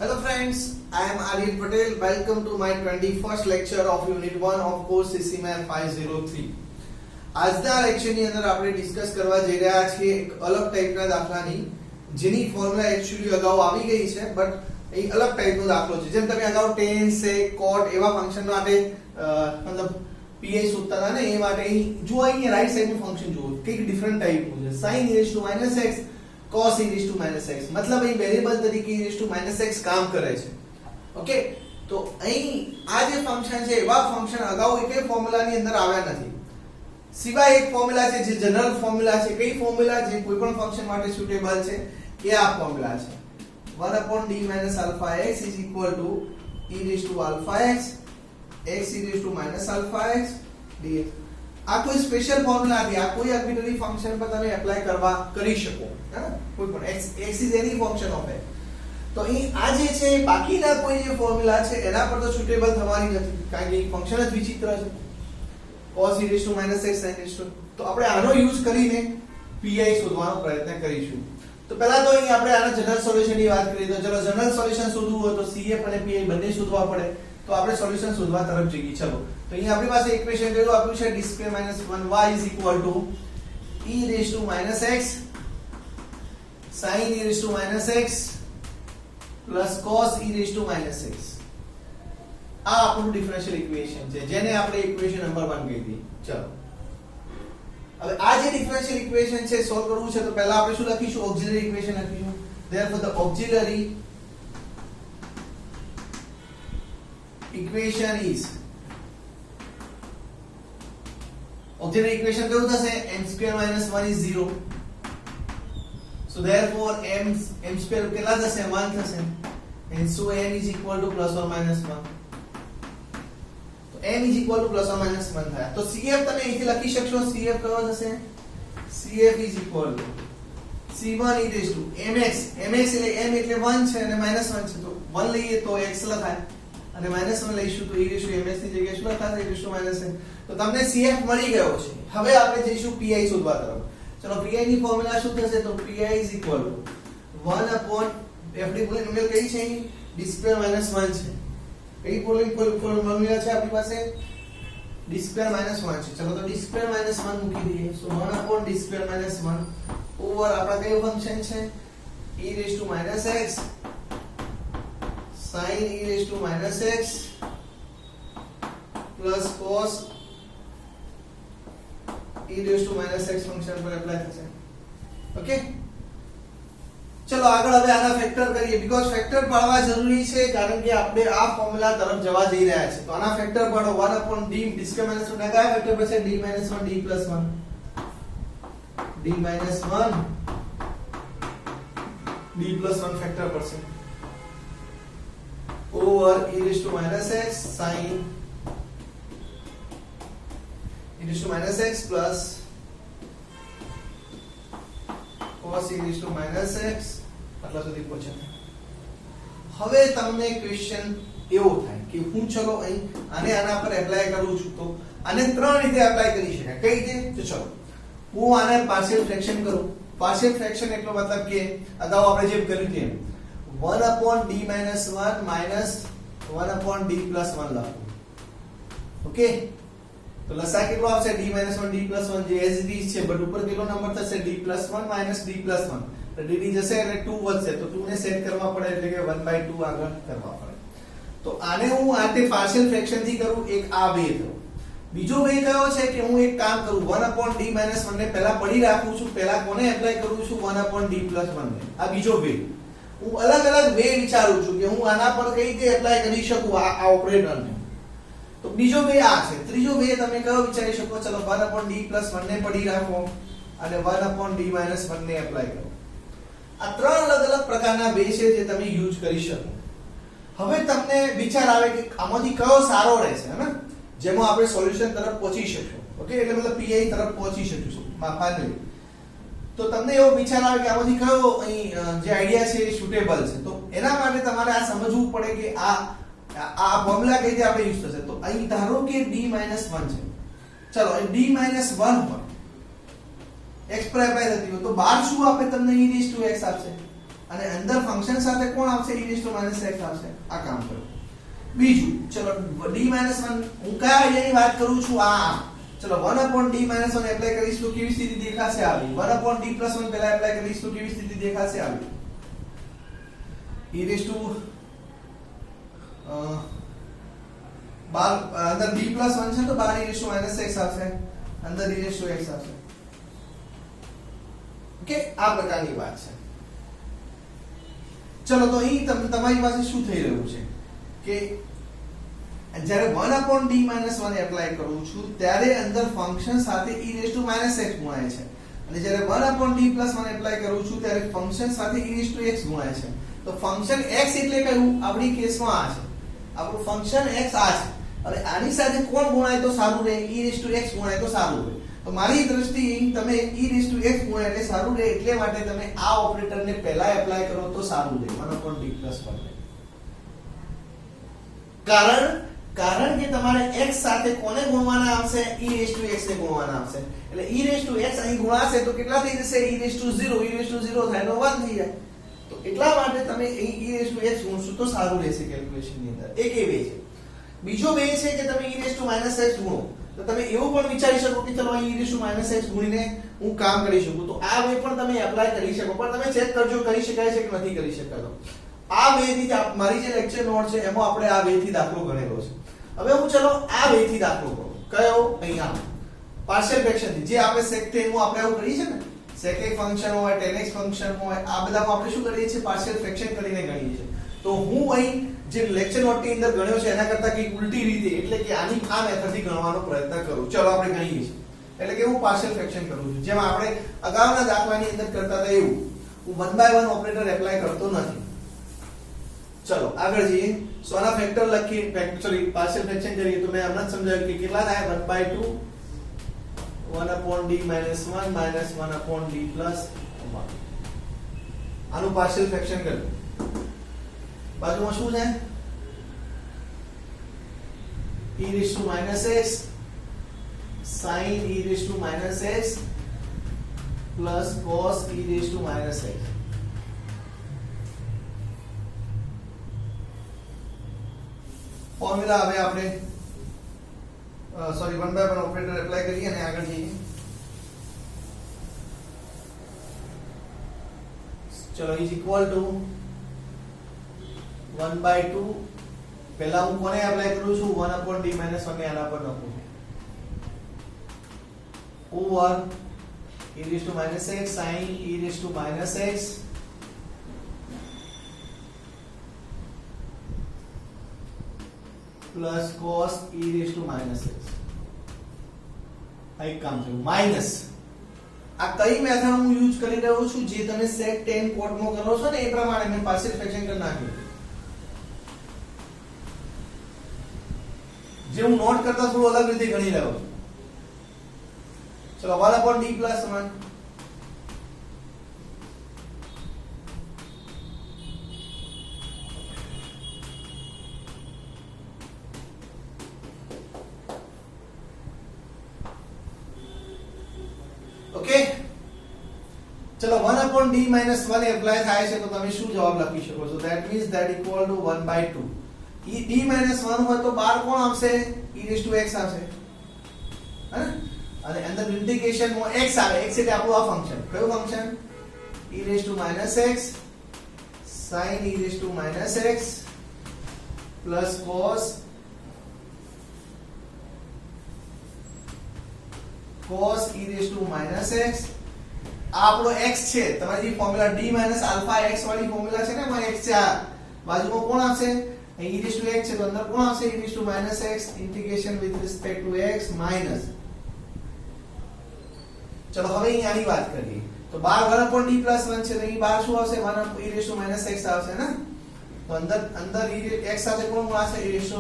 Hello friends, I am Aryan Patel. Welcome to my 21st lecture of Unit 1 of course CCMA 503. આજના લેક્ચરની અંદર આપણે discuss કરવા જઈ રહ્યા છીએ એક અલગ ટાઈપના દાખલાની જેની ફોર્મ્યુલા એક્ચ્યુઅલી અગાઉ આવી ગઈ છે બટ એ અલગ ટાઈપનો દાખલો છે. જેમ તમે અગાઉ tan sec cot એવા ફંક્શન માટે મતલબ pi શોધતા હતા ને એ માટે જો અહીંયા રાઈટ સાઈડનું ફંક્શન જુઓ કંઈક ડિફરન્ટ ટાઈપનું છે sin e x cos e x मतलब અહીં વેરીએબલ તરીકે e x કામ કરે છે. ઓકે, તો અહીં આ જે ફંક્શન છે એવા ફંક્શન અગાઉ એકે ફોર્મ્યુલાની અંદર આવ્યા નથી સિવાય એક ફોર્મ્યુલા છે જે જનરલ ફોર્મ્યુલા છે. કઈ ફોર્મ્યુલા જે કોઈ પણ ફંક્શન માટે સુટેબલ છે એ આ ફોર્મ્યુલા છે 1/d alpha x is equal to e raised to alpha x x e raised to alpha x dx. આ કોઈ સ્પેશિયલ ફોર્મ્યુલા નથી, આ કોઈ આર્બિટ્રરી ફંક્શન પર તમે એપ્લાય કરી શકો. કોઈ પણ x is any function of x. તો અહીં આ જે છે બાકીના કોઈ જે ફોર્મ્યુલા છે એના પર તો સુટેબલ થવાની નથી કારણ કે ફંક્શન જ વિચિત્ર છે cos e raised to x sin raised to. તો આપણે આનો યુઝ કરીને pi શોધવાનો પ્રયત્ન કરીશું. તો પહેલા તો અહીં આપણે આના જનરલ સોલ્યુશનની વાત કરીએ તો ચલો જનરલ સોલ્યુશન શોધવું હોય તો cf અને pi બંને શોધવા પડે. તો આપણે સોલ્યુશન શોધવા તરફ જઈએ. ચલો તો અહીં આપણી પાસે ઇક્વેશન કયું આપ્યું છે d2 1y is equal to e raised to x sin e raised to x plus cos e raised to x. આ આપણું ડિફરન્શિયલ ઇક્વેશન છે જેને આપણે ઇક્વેશન નંબર 1 કહી દઈએ. ચલો હવે આ જે ડિફરન્શિયલ ઇક્વેશન છે સોલ્વ કરવું છે તો પહેલા આપણે શું લખીશું ઓક્સિલરી ઇક્વેશન લખીશું. therefore the auxiliary equation is auxiliary equation કેવું થશે m2 1 is 0. so therefore m2 કેટલા થશે 1 થશે and so m is equal to plus or minus 1. તો m is equal to plus or minus 1 થાય તો cf તમે અહીંથી લખી શકશો. cf કયો થશે cf is equal to c1 e raised to mx એટલે m એટલે 1 છે અને -1 છે તો 1 લઈએ તો x લખાય અને -1 લઈશું તો e raised to mx ની જગ્યાએ શું લખાશે e raised to -n. તો તમને cf મળી ગયો છે. હવે આપણે જઈશું pi શોધવા તરફ. ચલો pi ની ફોર્મ્યુલા શું થશે તો pi is equal to 1 upon fd પોલિનોમિયલ કઈ છે d2 1 છે. કઈ પોલિનોમિયલ છે આપણી પાસે d2 1 છે. ચલો તો d2 1 મૂકી દઈએ. so 1 upon d2 1 ઓવર આપણા કયું ફંક્શન છે e raised to x sin e raised to x plus cos e raised to x function પર એપ્લાય થશે. ઓકે, ચલો આગળ હવે આના ફેક્ટર કરીએ બીકોઝ ફેક્ટર પાડવા જરૂરી છે કારણ કે આપણે આ ફોર્મ્યુલા તરફ જવા જઈ રહ્યા છીએ. તો આના ફેક્ટર પાડો 1 upon d d2 1 ના કયા ફેક્ટર પર છે d 1 d plus 1 d minus 1 d plus 1 factor પર છે over e raised to x sin e raised to x plus cos e raised to x આટલા સુધી પહોંચ્યા. હવે તમને ક્વેશ્ચન એવો થાય કે હું ચલો અહીં આના પર એપ્લાય કરું છું તો આને ત્રણ રીતે એપ્લાય કરી શકાય. કઈ રીતે તો ચલો હું આને પાર્શિયલ ફ્રેક્શન કરું. પાર્શિયલ ફ્રેક્શન એટલો મતલબ કે અગાઉ આપણે જેમ કર્યું તેમ 1 upon d minus 1 minus 1 upon d plus 1 લખું. ઓકે, તો લસા કેટલો આવશે d minus 1 d plus 1 જે as it is છે બટ ઉપર કેટલો નંબર થશે d plus 1 minus d plus 1 તો dd જશે એટલે 2 વધશે તો 2 ને સેટ કરવા પડે એટલે કે 1/2 આગળ કરવા પડે. તો આને હું આ તે પાર્શિયલ ફ્રેક્શન થી કરું એક આ વે થયો. બીજો વે કયો છે કે હું એક કામ કરું 1 upon d minus 1 ને પહેલા પડી રાખું છું. પહેલા કોને એપ્લાય કરું છું 1 upon d plus 1 ને. આ બીજો વે. હું અલગ અલગ વે વિચારું છું કે હું આના પર કઈ રીતે એપ્લાય કરી શકું આ ઓપરેટરને. તો બીજો વે આ છે. ત્રીજો વે તમે કયો વિચારી શકો ચલો 1 upon d plus 1 ને પડી રાખો અને 1 upon d minus 1 ને એપ્લાય કરો. આ ત્રણ અલગ અલગ પ્રકારના વે છે જે તમે યુઝ કરી શકો. હવે તમને વિચાર આવે કે આમાંથી કયો સારો રહેશે હે જેમાં આપણે સોલ્યુશન તરફ પહોંચી શકશું. ઓકે, એટલે મતલબ pi તરફ પહોંચી શકશું ફાઇનલી. તો તમને એવો વિચાર આવે કે આમાંથી કયો અહીં જે આઈડિયા છે એ સુટેબલ છે. તો એના માટે તમારે આ સમજવું પડે કે આ ફોર્મ્યુલા કઈ રીતે આપણે યુઝ થશે. તો અહીં ધારો કે d 1 છે. ચલો d 1 હોય x પર એપ્લાય થતી હોય તો બહાર શું આપે તમને e raised to x આપશે અને અંદર ફંક્શન સાથે કોણ આવશે e raise to minus x આવશે આ કામ કરો બીજું ચલો d - 1 હું કયા આઈડિયાની વાત કરું છું આ ચલો 1/d - 1 એપ્લાય કરીશ તો કેવી સ્થિતિ દેખાશે આવી 1/d+1 પહેલા એપ્લાય કરીશ તો કેવી સ્થિતિ દેખાશે આવી e રેસ ટુ અંદર d+1 છે તો બહાર e રેસ ટુ -x આવશે અંદર e રેસ ટુ x આવશે ઓકે આ પ્રકારની વાત છે ચલો તો અહીં તમારી પાસે શું થઈ રહ્યું છે કે જ્યારે 1/d - 1 એપ્લાય કરું છું ત્યારે અંદર ફંક્શન સાથે e રેસ ટુ -x ગુણાય છે અને જ્યારે 1/d+1 એપ્લાય કરું છું ત્યારે ફંક્શન સાથે e રેસ ટુ x ગુણાય છે તો ફંક્શન x એટલે કયું આપણી કેસમાં આ છે આપણું ફંક્શન x આ છે અને આની સાથે કોણ ગુણાય તો સારું રહે e રેસ ટુ x ગુણાય તો સારું રહે તો મારી દ્રષ્ટિએ તમે e રેસ ટુ x ગુણાય એટલે સારું રહે એટલે માટે તમે આ ઓપરેટરને પહેલા એપ્લાય કરો તો સારું રહે 1/d+1 કારણ કે તમારે x સાથે કોને ગુણવાના આવશે e રેસ ટુ x ને ગુણવાના આવશે એટલે e રેસ ટુ x અહીં ગુણાશે તો કેટલા થઈ જશે e raise to 0 e raise to 0 થાય તો 1 થઈ જાય તો એટલા માટે તમે અહીં e રેસ ટુ x ગુણશો તો સારું રહેશે કેલ્ક્યુલેશન ની અંદર એક એ વે છે બીજો વે છે કે તમે e રેસ ટુ -x ગુણો તો તમે એવું પણ વિચારી શકો કે ચલો અહીં e રેસ ટુ -x ગુણીને હું કામ કરી શકું તો આ વે પણ તમે એપ્લાય કરી શકો પણ તમે ચેક કરજો કરી શકાય છે કે નથી કરી શકાતો આ વે થી મારી જે લેક્ચર નોટ છે એમાં આપણે આ વે થી દાખલો ગણેલો છે હવે હું ચલો આ વે થી દાખલો કરું કયો અહીંયા પાર્શિયલ ફ્રેક્શન થી જે આપણે sec tan માં આપણે આવું કરીએ છે ને sec x ફંક્શન હોય tan x ફંક્શન હોય આ બધામાં આપણે શું કરીએ છીએ પાર્શિયલ ફ્રેક્શન કરીને ગણીએ છીએ તો હું અહીં જે લેક્ચર નોટ ની અંદર ગણ્યો છે એના કરતા કંઈક ઉલટી રીતે એટલે કે આની આ મેથડ થી ગણવાનો પ્રયત્ન કરું ચલો આપણે ગણીએ છીએ એટલે કે હું પાર્શિયલ ફ્રેક્શન કરું છું જેમ આપણે અગાઉના દાખલાની અંદર કરતા હતા એવું હું 1/1 ઓપરેટર એપ્લાય કરતો નથી ચલો આગળ જઈએ સો આના ફેક્ટર લખીએ સોરી પાર્શિયલ ફ્રેક્શન કરીએ તો મેં હમણાં જ સમજાવ્યું કે કેટલા થાય 1/2 1/d - 1 1/d+1 આનું પાર્શિયલ ફ્રેક્શન કરીએ બાજુમાં શું છે e raised to -x sin e raised to -x plus cos e raised to -x formula હવે આપણે સોરી 1/1 ઓપરેટર એપ્લાય કરીએ અને આગળ જઈએ ચલો ઇઝ ઇક્વલ ટુ 1/2 પહેલા હું કોને એપ્લાય કરું છું 1/d - 1 ને આના પર નાખું over e raised to -x sin e raised to -x plus cos e raised to -x આ એક કામ થયું માઈનસ આ કઈ મેથડ હું યુઝ કરી રહ્યો છું જે તમે sec tan cot માં કરો છો ને એ પ્રમાણે મેં પાર્શિયલ ફ્રેક્શન કરી નાખ્યું જે હું નોટ કરતા થોડું અલગ રીતે ગણી રહ્યો છું ચલો 1/d+1 ઓકે ચલો 1/d - 1 એપ્લાય થાય છે તો તમે શું જવાબ લખી શકો છો that means that equal to 1/2 e d - 1 હોય તો બાર કોણ આવશે e raised to x આવશે હે અને અંદર ઇન્ટિગ્રેશન માં x આવે x એટલે આપણું આ ફંક્શન કયું function e raised to -x sin e raised to -x plus cos e raised to -x આ આપણો x છે તમારી જે ફોર્મ્યુલા d - α x વાળી ફોર્મ્યુલા છે ને એમાં x છે આ બાજુમાં કોણ આવશે e raised to x છે તો અંદર કોણ આવશે e raised to -x integration with respect to x minus ચલો હવે અહીં આની વાત કરીએ તો 1/d+1 છે તો અહીં બાર શું આવશે 1 e raised to -x આવશે ને તો અંદર x સાથે કોણ આવશે e raised to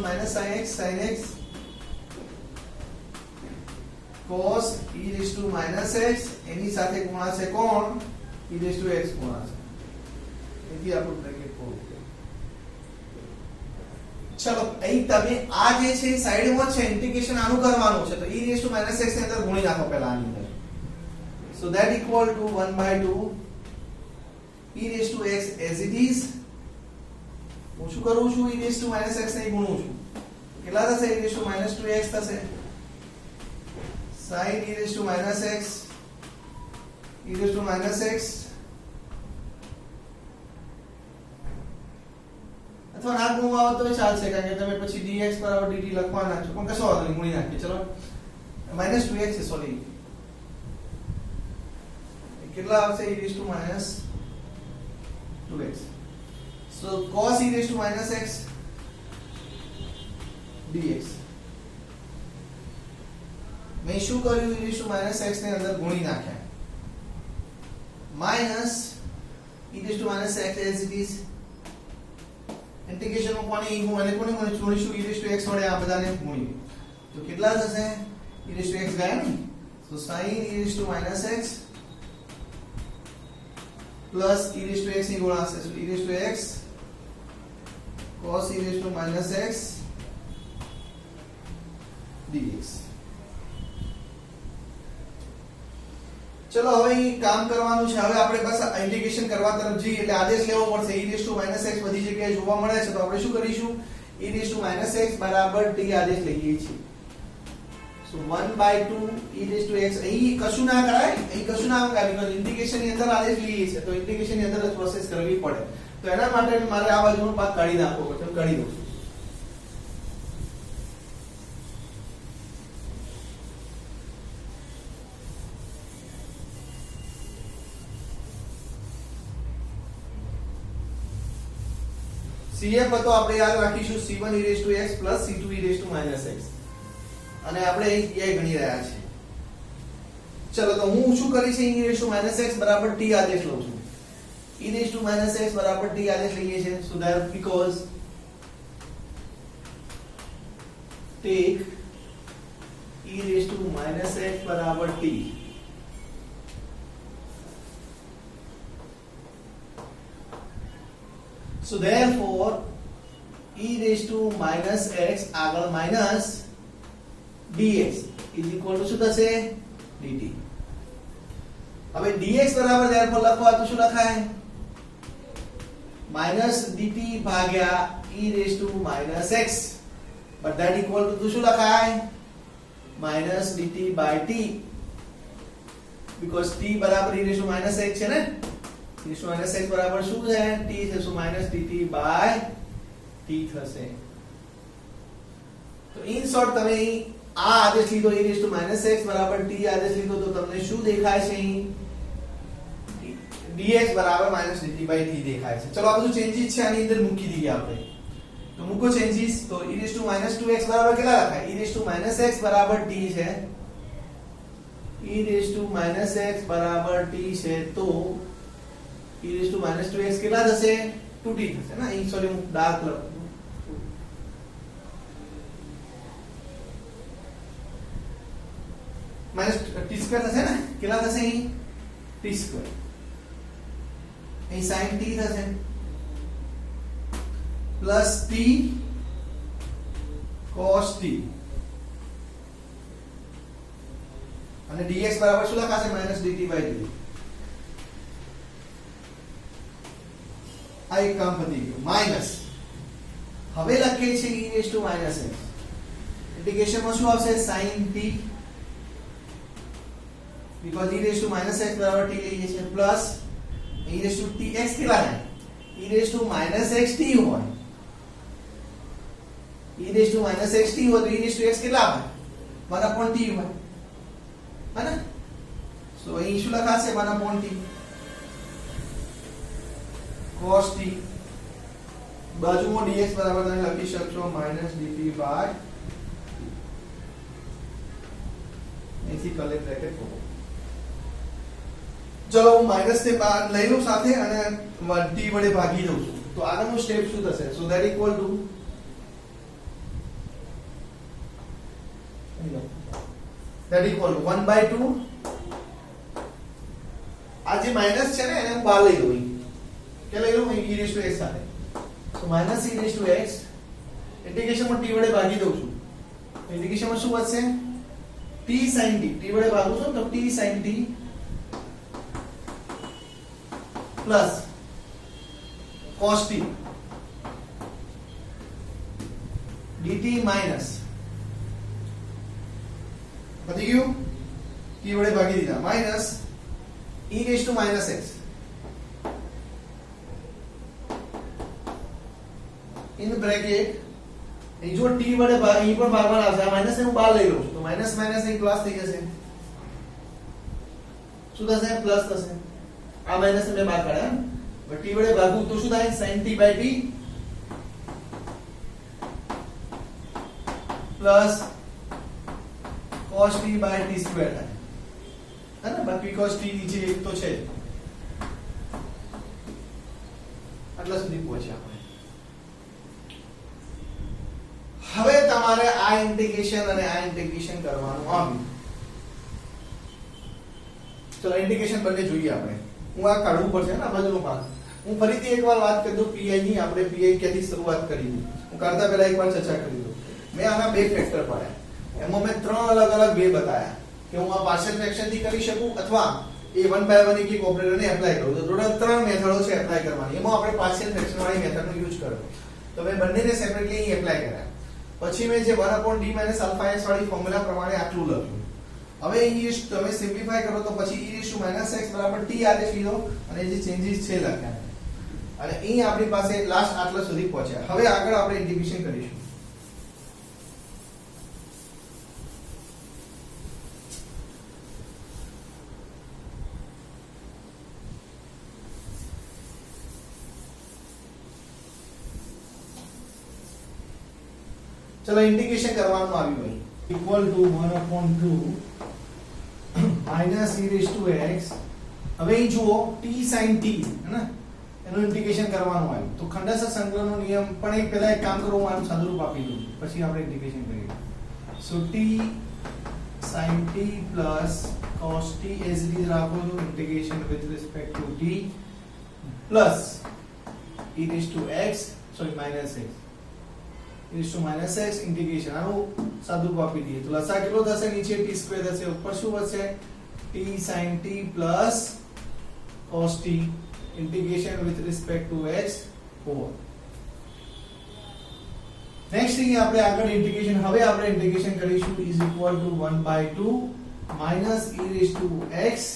-sin x cos e raised to -x એની સાથે ગુણાશે કોણ e raised to x ગુણાશે તેથી આપણું બ્રેકેટ પૂરું ચલો અહીં તમે આ જે છે સાઈડમાં છે ઇન્ટિગ્રેશન આનું કરવાનું છે તો e raised to -x ની અંદર ગુણી નાખો પહેલા આની અંદર so that equal to 1/2 e raised to x as it is હું શું કરું છું e raised to minus x ને ગુણું છું કેટલા થશે e raised to minus 2x થશે sin e raised to minus x e raised to minus x અથવા ના ગુણવા આવો તો ચાલશે કારણ કે તમે પછી dx બરાબર dt લખવાના છો પણ કશો વાંધો નહીં ગુણી નાખીએ ચલો minus 2x છે સોરી કેટલા આવશે e raised to minus 2x so cos e raised to minus x dx મેં શું કર્યું e raised to minus x ને અંદર ગુણી નાખ્યા minus e raised to minus x as it is integration में कोने હું અને કોને મને છોડીશું e raised to x વડે આ બધાને ગુણી તો કેટલા થશે e raised to x ગયા ને so sin e raised to minus x plus e raised to x ની ગુણાશે so e raised to x cos e raised to minus x dx चलो હવે કામ કરવાનું છે હવે આપણે બસ ઇન્ટિગ્રેશન કરવા તરફ જઈએ એટલે આદેશ લેવો પડશે e raised to minus x બધી જગ્યાએ જોવા મળે છે તો આપણે શું કરીશું e raised to minus x બરાબર t આદેશ લઈએ છીએ so 1/2 e raised to x અહીં કશું ના કરાય અહીં કશું ના કરાય because ઇન્ટિગ્રેશન ની અંદર આદેશ લઈએ છે તો ઇન્ટિગ્રેશન ની અંદર જ પ્રોસેસ કરવી પડે તો એના માટે મારે આ બાજુનો ભાગ કાઢી નાખવો પડશે હું કાઢી દઉં છું CF હતો આપણે યાદ રાખીશું c1 e raised to x plus c2 e raised to minus x અને આપણે અહીં એ ગણી રહ્યા છીએ ચલો તો હું શું કરીશ e raised to minus x બરાબર t આદેશ લઉં છું e raised to minus x બરાબર t આદેશ લઈએ છીએ so that because take e raised to minus x બરાબર t so therefore e raised to minus x આગળ minus dx is equal to શું થશે dt હવે dx બરાબર therefore લખવા તો શું લખાય minus dt ભાગ્યા e raised to minus x but that equal to શું લખાય minus dt by t because t બરાબર e raised to minus x છે ને e raised to minus x બરાબર શું છે t છે so minus dt by t થશે તો ઇન શોર્ટ તમે આ આદેશ લીધો e raised to minus x બરાબર t આદેશ લીધો તો તમને શું દેખાય છે અહીં dx બરાબર minus dt by t દેખાય છે ચલો આ બધું ચેન્જીસ છે આની અંદર મૂકી દઈએ આપણે તો મૂકો ચેન્જીસ તો e raised to minus 2x બરાબર કેટલા લખાય e raised to minus x બરાબર t છે e raised to minus x બરાબર t છે તો e raised to minus 2x કેટલા થશે 2t થશે ના અહીં સોરી હું ડાર્ક લખું minus t સ્ક્વેર થશે ને કેટલા થશે અહીં t સ્ક્વેર અહીં sin t થશે પ્લસ t cos t અને dx બરાબર શું લખાશે minus dt by t આ એક કામ પતી ગયું માઈનસ હવે લખીએ છીએ e raised to minus x integration માં શું આવશે sin t because e raised to minus x બરાબર t લઈએ છીએ plus e raised to t x કેટલા થાય e raised to minus x t હોય e raised to minus x t હોય તો e raised to x કેટલા હોય 1/t હોય है ना so અહીં શું લખાશે 1/t cos t બાજુમાં dx બરાબર તમે લખી શકશો minus dt by અહીંથી કલેક્ટ બ્રેકેટ કરો ચલો હું માઈનસ ને બાદ લઈ લઉં સાથે અને t વડે ભાગી દઉં છું તો આગળનું સ્ટેપ શું થશે so that equal to that equal to 1/2 આ જે માઈનસ છે ને એને હું બહાર લઈ લઉં કે લઈ લઉં e raised to x સાથે so minus e raised to x integration માં t વડે ભાગી દઉં છું ઇન્ટિગ્રેશન માં શું વધશે t sin t t વડે ભાગું છું તો t sin t plus cos t dt minus પતી ગયું t વડે ભાગી દીધા minus e raise to minus x in bracket એ જો t વડે અહીં પણ ભાગવાના આવશે આ માઈનસ ને હું બહાર લઈ લઉં છું તો માઈનસ માઈનસ એક પ્લસ થઈ જશે શું થશે પ્લસ થશે આ માઈનસ ને મેં બહાર કાઢ્યા but t વડે ભાગું તો શું થાય sin t by t plus cos t by t square થાય है ना बाकी cos t નીચે એક તો છે આટલા સુધી પહોંચ્યા આપણે હવે તમારે આ ઇન્ટિગ્રેશન અને આ ઇન્ટિગ્રેશન કરવાનું આવ્યું ચલો ઇન્ટિગ્રેશન બંને જોઈએ આપણે હું આ કાઢવું પડશે ને આ બાજુનો ભાગ હું ફરીથી એકવાર વાત કરી દઉં pi ની આપણે pi ક્યાંથી શરૂઆત કરી હું કરતા પહેલા એકવાર ચર્ચા કરી દઉં મેં આના બે ફેક્ટર પાડ્યા એમાં મેં ત્રણ અલગ અલગ વે બતાયા કે હું આ પાર્શિયલ ફ્રેક્શન થી કરી શકું અથવા એ 1 by 1 એક ઓપરેટરને એપ્લાય કરું તો ટોટલ ત્રણ મેથડો છે એપ્લાય કરવાની એમાં આપણે પાર્શિયલ ફ્રેક્શન વાળી મેથડનો યુઝ કર્યો તો મેં બંનેને સેપરેટલી અહીં એપ્લાય કર્યા પછી મેં જે 1/d - α x વાળી ફોર્મ્યુલા પ્રમાણે આટલું લખ્યું હવે અહીં તમે સિમ્પ્લિફાય કરો તો પછી e - x બરાબર t આદેશ લીધો અને જે ચેન્જીસ છે લખ્યા અને અહીં આપણી પાસે લાસ્ટ આટલા સુધી પહોંચ્યા હવે આગળ આપણે ઇન્ટિગ્રેશન કરીશું चलो इंटीग्रेशन करवानो આવ્યું અહીં equal to 1/2 minus e raise to x હવે અહીં જુઓ t sin t है ना એનું ઇન્ટિગ્રેશન કરવાનું આવ્યું તો ખંડસ્થ સંકલનનો નિયમ પણ એક પહેલા એક કામ કરો હું આનું સાદુરૂપ આપી દઉં પછી આપણે ઇન્ટિગ્રેશન કરીએ સો t sin t plus cos t as it is રાખો છો integration with respect to t plus e raised to x sorry minus x e raised to minus x integration આનું સાદુરૂપ આપી દઈએ તો લસા કેટલો થશે નીચે t સ્ક્વેર થશે ઉપર શું વધશે t sin t plus cos t integration with respect to x over next thing આપણે આગળ ઇન્ટિગ્રેશન હવે આપણે ઇન્ટિગ્રેશન કરીશું is equal to 1/2 minus e raised to x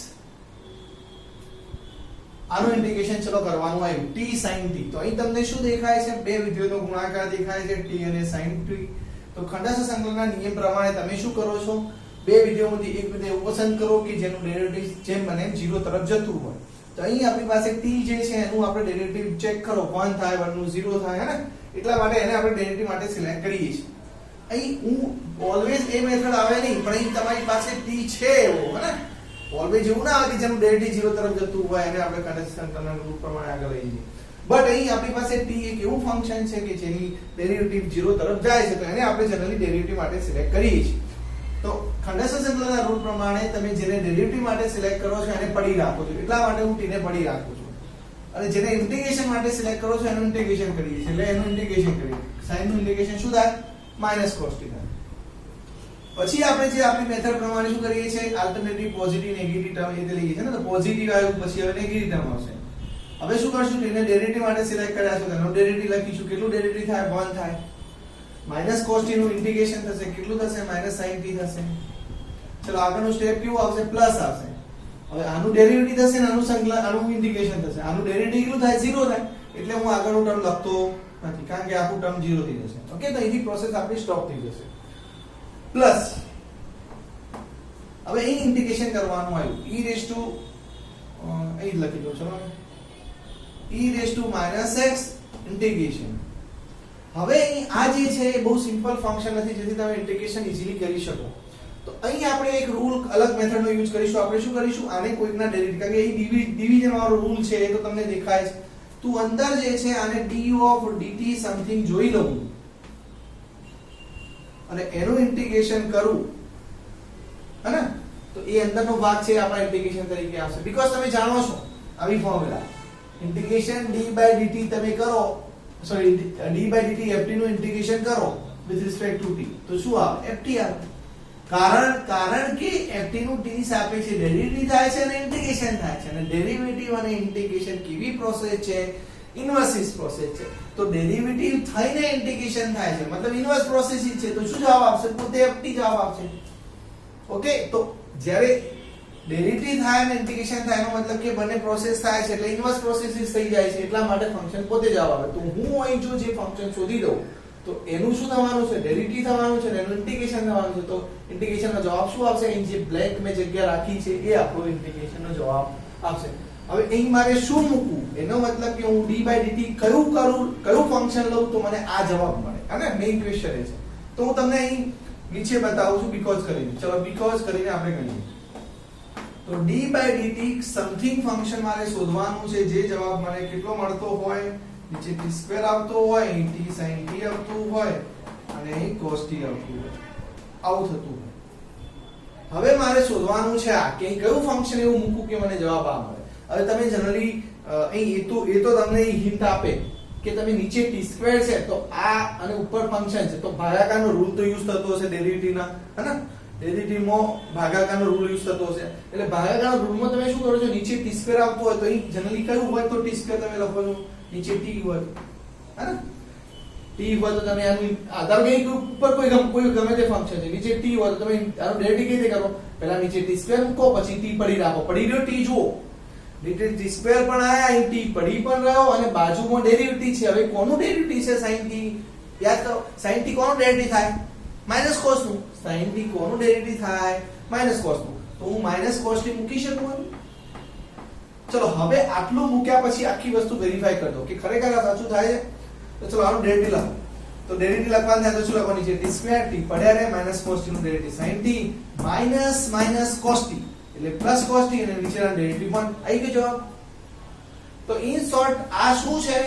આનું ઇન્ટિગ્રેશન ચલો કરવાનું આવ્યું t sin t તો અહીં તમને શું દેખાય છે બે વિધેયોનો ગુણાકાર દેખાય છે t અને sin t તો ખંડસ્થ સંકલનના નિયમ પ્રમાણે તમે શું કરો છો બે વિધેયોમાંથી એક વિધેય પસંદ કરો કે જેનું ડેરિવેટિવ જેમ બને 0 તરફ જતું હોય તો અહીં આપણી પાસે t જે છે એનું આપણે ડેરિવેટિવ ચેક કરો 1 થાય 1 નું 0 થાય હે ને એટલા માટે એને આપણે ડેરિવેટિવ માટે સિલેક્ટ કરીએ છીએ અહીં હું ઓલવેઝ એ મેથડ આવે નહીં પણ અહીં તમારી પાસે t છે એવો હે ને ઓલવેઝ એવું ના આવે કે જેનું ડેરિવેટિવ 0 તરફ જતું હોય એને આપણે ખંડસ્થ સંકલનના રૂપ પ્રમાણે આગળ લઈ જઈએ બટ અહીં આપણી પાસે t એક એવું ફંક્શન છે કે જેની ડેરિવેટિવ 0 તરફ જાય છે તો એને આપણે જનરલી ડેરિવેટિવ માટે સિલેક્ટ કરીએ છીએ તો ખંડસ્થ સંકલનના રૂલ પ્રમાણે તમે જેને ડેરિવેટિવ માટે સિલેક્ટ કરો છો એને પડી રાખો છો એટલા માટે હું t ને પડી રાખું છું અને જેને ઇન્ટિગ્રેશન માટે સિલેક્ટ કરો છો એનું ઇન્ટિગ્રેશન કરીએ છીએ એટલે એનું ઇન્ટિગ્રેશન કરીએ sin નું ઇન્ટિગ્રેશન શું થાય -cos t થાય પછી આપણે જે આપણી મેથડ પ્રમાણે શું કરીએ છીએ આલ્ટરનેટિવ પોઝિટિવ નેગેટિવ ટર્મ એ લઈએ છીએ ને તો પોઝિટિવ આવ્યું પછી હવે નેગેટિવ ટર્મ આવશે હવે શું કરશું તેને ડેરિવેટિવ માટે સિલેક્ટ કર્યા છે તેનો ડેરિવેટિવ લખીશું કેટલું ડેરિવેટિવ થાય 1 થાય -cos t નું ઇન્ટિગ્રેશન થશે કેટલું થશે -sin t થશે ચલો આગળનું સ્ટેપ કેવું આવશે પ્લસ આવશે હવે આનું ડેરિવેટિવ થશે ને આનું સંકલન આનું ઇન્ટિગ્રેશન થશે આનું ડેરિવેટિવ કેટલું થાય 0 થાય એટલે હું આગળનું ટર્મ લખતો નથી કારણ કે આખું ટર્મ 0 થઈ જશે ઓકે તો અહીંથી પ્રોસેસ આપણી સ્ટોપ થઈ જશે પ્લસ હવે અહીં ઇન્ટિગ્રેશન કરવાનું આવ્યું e રેઝ ટુ અહીં લખી દો ચલો e raise to -x integration હવે અહીં આ જે છે એ બહુ સિમ્પલ ફંક્શન નથી જેથી તમે ઇન્ટિગ્રેશન ઈઝીલી કરી શકો તો અહીં આપણે એક રૂલ અલગ મેથડનો યુઝ કરીશું આપણે શું કરીશું આને કોઈકના ડેરિવેટિવ કારણ કે અહીં ડિવિઝન વાળો રૂલ છે એ તો તમને દેખાય છે તું અંદર જે છે આને du ઓફ dt સમથિંગ જોઈ લઉં અને એનું ઇન્ટિગ્રેશન કરું હે ને તો એ અંદરનો ભાગ છે આપણા ઇન્ટિગ્રેશન તરીકે આવશે બીકોઝ તમે જાણો છો આવી formula integration d by dt તમે કરો sorry d by dt ft નું ઇન્ટિગ્રેશન કરો with respect to t તો શું આવે ft આવે કારણ કે ft નું t સાપેક્ષે ડેરિવેટિવ થાય છે અને ઇન્ટિગ્રેશન થાય છે અને ડેરિવેટિવ અને ઇન્ટિગ્રેશન કેવી પ્રોસેસ છે ઇન્વર્સિસ પ્રોસેસ છે તો ડેરિવેટિવ થઈને ઇન્ટિગ્રેશન થાય છે મતલબ ઇન્વર્સ પ્રોસેસ છે તો શું જવાબ આવશે પોતે ft જવાબ આવશે ઓકે તો જ્યારે ડેરિવેટિવ થાય અને ઇન્ટિગ્રેશન થાય એનો મતલબ કે બંને પ્રોસેસ થાય છે એટલે ઇન્વર્સ પ્રોસેસીસ થઈ જાય છે એટલા માટે ફંક્શન પોતે જવાબ આવે તો હું અહીં જો જે ફંક્શન શોધી દઉં તો એનું શું થવાનું છે ડેરિવેટિવ થવાનું છે એનું ઇન્ટિગ્રેશન થવાનું છે તો ઇન્ટિગ્રેશનનો જવાબ શું આવશે અહીં જે બ્લેક મેં જગ્યા રાખી છે એ આપણો ઇન્ટિગ્રેશનનો જવાબ આવશે હવે અહીં મારે શું મૂકવું એનો મતલબ કે હું d/dt કયું ફંક્શન લઉં તો મને આ જવાબ મળે અને મેઈન ક્વેશ્ચન એ છે તો હું તમને અહીં નીચે બતાવું છું બીકોઝ કરીને ચલો બીકોઝ કરીને આપણે ગણીએ તો d/dt સમથિંગ ફંક્શન મારે શોધવાનું છે જે જવાબ મને કેટલો મળતો હોય નીચે t2 આવતો હોય અહીં t sin t આવતું હોય અને અહીં cos t આવતું હોય આવું થતું હોય હવે મારે શોધવાનું છે આ કે કયું ફંક્શન એવું મૂકું કે મને જવાબ આ મળે હવે તમે જનરલી અહીં એ તો તમને હિન્ટ આપે કે તમે નીચે t2 છે તો આ અને ઉપર ફંક્શન છે તો ભાગાકારનો રૂલ તો યુઝ થતો હશે ડેરિવેટિવ ના હે ડેરિવેટિવ માં ભાગાકારનો રૂલ યુઝ થતો હશે એટલે ભાગાકારના રૂલમાં તમે શું કરો છો નીચે t2 આવતું હોય તો અહીં જનરલી કયું હોય તો t2 તમે લખો છો નીચે t હોય હે t હોય તો તમે આનું આધાર કે ઉપર કોઈ ગમે તે ફંક્શન છે નીચે t હોય તો તમે આનું ડેરિવેટિવ કેવી રીતે કરો પહેલા નીચે t2 મૂકો પછી t પડી રાખો પડી રહ્યો t જુઓ નીચે t2 પણ આયા અહીં t પડી પણ રહ્યો અને બાજુમાં ડેરિવેટિવ છે હવે કોનું ડેરિવેટિવ છે sin t યાદ કરો sin t કોનું ડેરિવેટિવ થાય માઈનસ cos નું sin t કોનું ડેરિવેટિવ થાય માઈનસ cos નું તો હું માઈનસ cos t મૂકી શકું ચલો હવે આટલું મૂક્યા પછી આખી વસ્તુ વેરીફાઈ કરી દો કે ખરેખર આ સાચું થાય છે તો ચલો આનું ડેરિવેટિવ લખો તો ડેરિવેટિવ લખવાનું થાય તો શું લખવાનું છે t2 t પડ્યા રહે માઈનસ cos t નું derivative sin t minus cos t એટલે પ્લસ cos t અને નીચેના ડેરિવેટિવ પણ આવી ગયો જવાબ તો ઇન શોર્ટ આ શું છે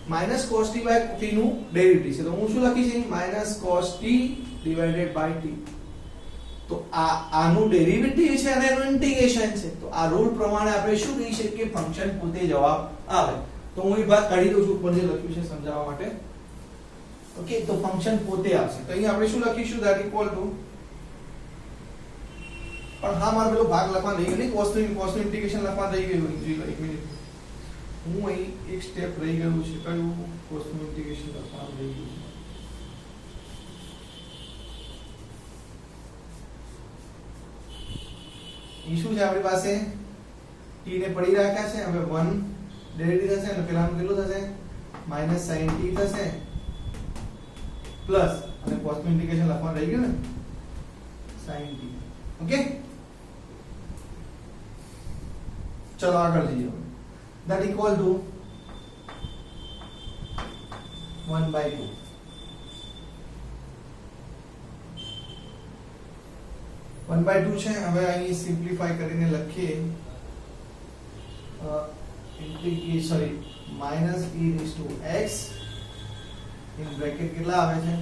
minus cos t by t નું ડેરિવેટિવ છે તો હું શું લખીશ minus cos t divided by t તો આનું ડેરિવેટિવ છે અને એનું ઇન્ટિગ્રેશન છે તો આ રૂલ પ્રમાણે આપણે શું કહી શકીએ કે ફંક્શન પોતે જવાબ આવે તો હું એ વાત કાઢી દઉં છું ઉપર જે લખ્યું છે સમજાવવા માટે ઓકે તો ફંક્શન પોતે આવશે તો અહીં આપણે શું લખીશું that equal to પણ હા મારે પેલો ભાગ લખવાનું રહી ગયો નહીં cos નું ઇન્ટિગ્રેશન લખવાનું રહી ગયું એક મિનિટ હું અહીં એક સ્ટેપ રહી ગયું છે કયું cos નું ઇન્ટિગ્રેશન લખવાનું રહી ગયું છે ઈ શું છે આપણી પાસે t ને પડી રાખ્યા છે હવે 1 ડેરિવેટિવ થશે અને પેલાનું કેટલું થશે માઈનસ sin t થશે પ્લસ અને cos નું ઇન્ટિગ્રેશન લખવાનું રહી ગયું ને sin t ઓકે ચલો આગળ જઈએ that equal to 1/2 1/2 છે હવે અહીં સિમ્પ્લિફાઈ કરીને લખીએ minus e raised to x in bracket કેટલા આવે છે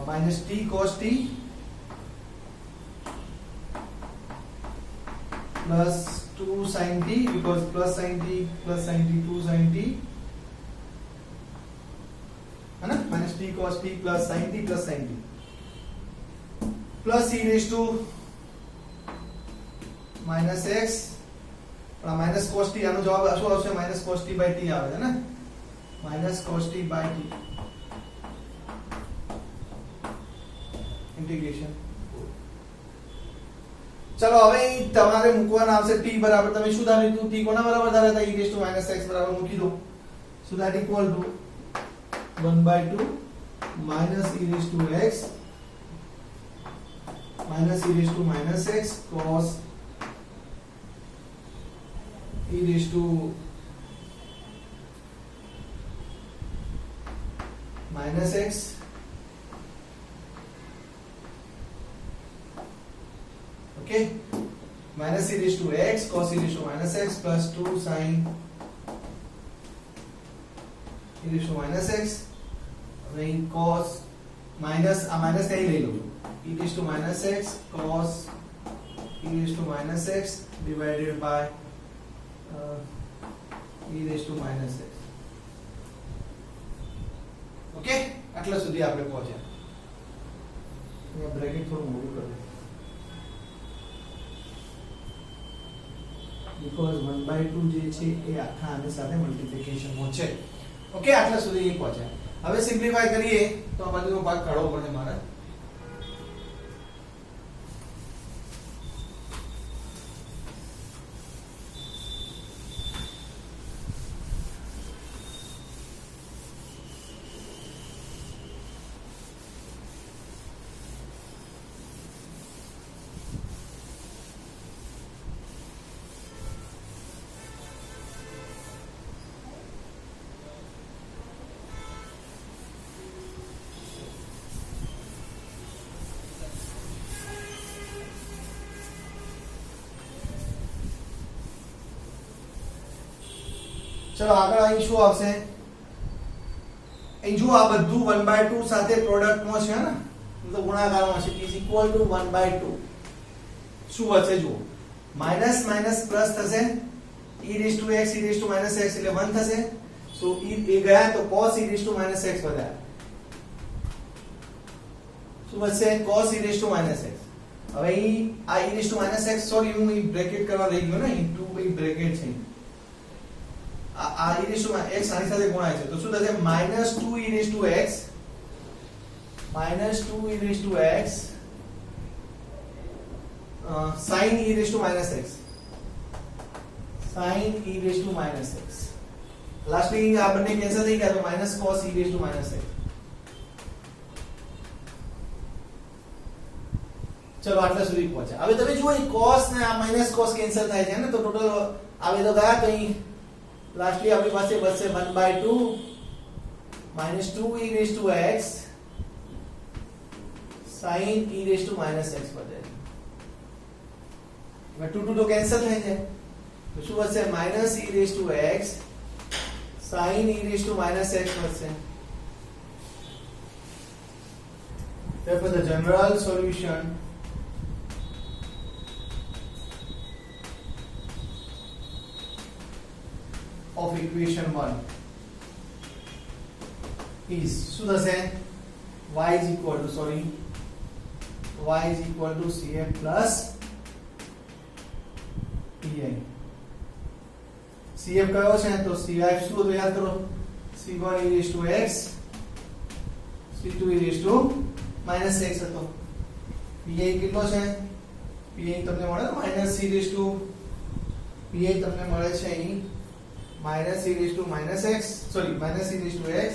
minus t cos t plus 2 sin t because plus sin t 2 sin t है ना minus t cos t plus sin t plus e raised to minus x minus cos t આનો જવાબ શું આવશે minus cos t by t આવે છે ને minus cos t by t integration ચલો હવે તમારે મૂકવાના આવશે t બરાબર તમે શું ધાર્યું હતું t કોના બરાબર ધાર્યા હતા e raised to minus x બરાબર મૂકી દો so that equal to 1/2 minus e raised to x minus e raised to minus x cos e raised to minus x okay minus e raised to x cos e raised to minus x plus 2 sin e raised to minus x then cos minus a minus नहीं ले लो e raised to minus x cos e raised to minus x divided by e raised to minus x okay આટલા સુધી આપણે પહોંચ્યા અહીંયા bracket થોડું મોટું કરી બીકોઝ 1/2 જે છે એ આખા આની સાથે મલ્ટીપ્લિકેશનમાં છે. ઓકે, આટલા સુધી અહીં પહોંચ્યા. હવે સિમ્પ્લિફાય કરીએ તો આ બાજુનો ભાગ કાઢવો પડે મારે. ચલો આગળ અહીં શું આવશે? અહીં જો આ બધું 1/2 સાથે પ્રોડક્ટમાં છે ને, મતલબ ગુણાકારમાં છે, ઇઝ ઇક્વલ ટુ 1/2. શું વધશે જુઓ, માઈનસ માઈનસ પ્લસ થશે, e raise to x, e raise to minus x એટલે 1 થશે. સો e એ ગયા તો cos e raise to minus x વધ્યા. શું વધશે? cos e raise to minus x. હવે અહીં આ e raise to minus x, sorry હું અહીં બ્રેકેટ કરવા રહી ગયો ને, ઇન્ટુ એ બ્રેકેટ છે. આ e રેઝ ટુ x આની સાથે ગુણાય છે તો શું થશે? -2 e raise to x, -2 e raise to x sin e raise to minus x, sin e raise to minus x. Lastly આ બંને કેન્સલ થઈ ગયા તો minus cos e raise to minus x. ચલો આટલા સુધી પહોંચ્યા. હવે તમે જુઓ અહીં cos ને આ માઈનસ cos કેન્સલ થાય છે ને, તો ટોટલ આવે તો ગયા તો અહીં લાસ્ટલી આપણી પાસે બચશે 1/2 -2 e raise to x sin e raise to minus x વધે. હવે 2 2 તો કેન્સલ થઈ જાય તો શું વધશે? -e raise to x sin e raise to minus x વધશે. Therefore the general solution of equation 1 is શું થશે? y is equal to cf plus pi. cf કયો છે? તો cf શું તો યાદ કરો, c1 e raised to x, c2 e raised to minus x હતો. pi કેટલો છે? pi તમને મળે ને -c raised to, pi તમને મળે છે અહીં minus e raised to minus x, sorry minus e raised to x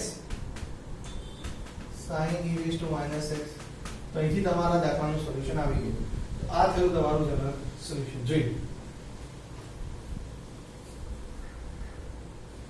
sin e raised to minus x. તો અહીંથી તમારા દાખલાનું સોલ્યુશન આવી ગયું. આ થયું તમારું જનરલ સોલ્યુશન. જોઈ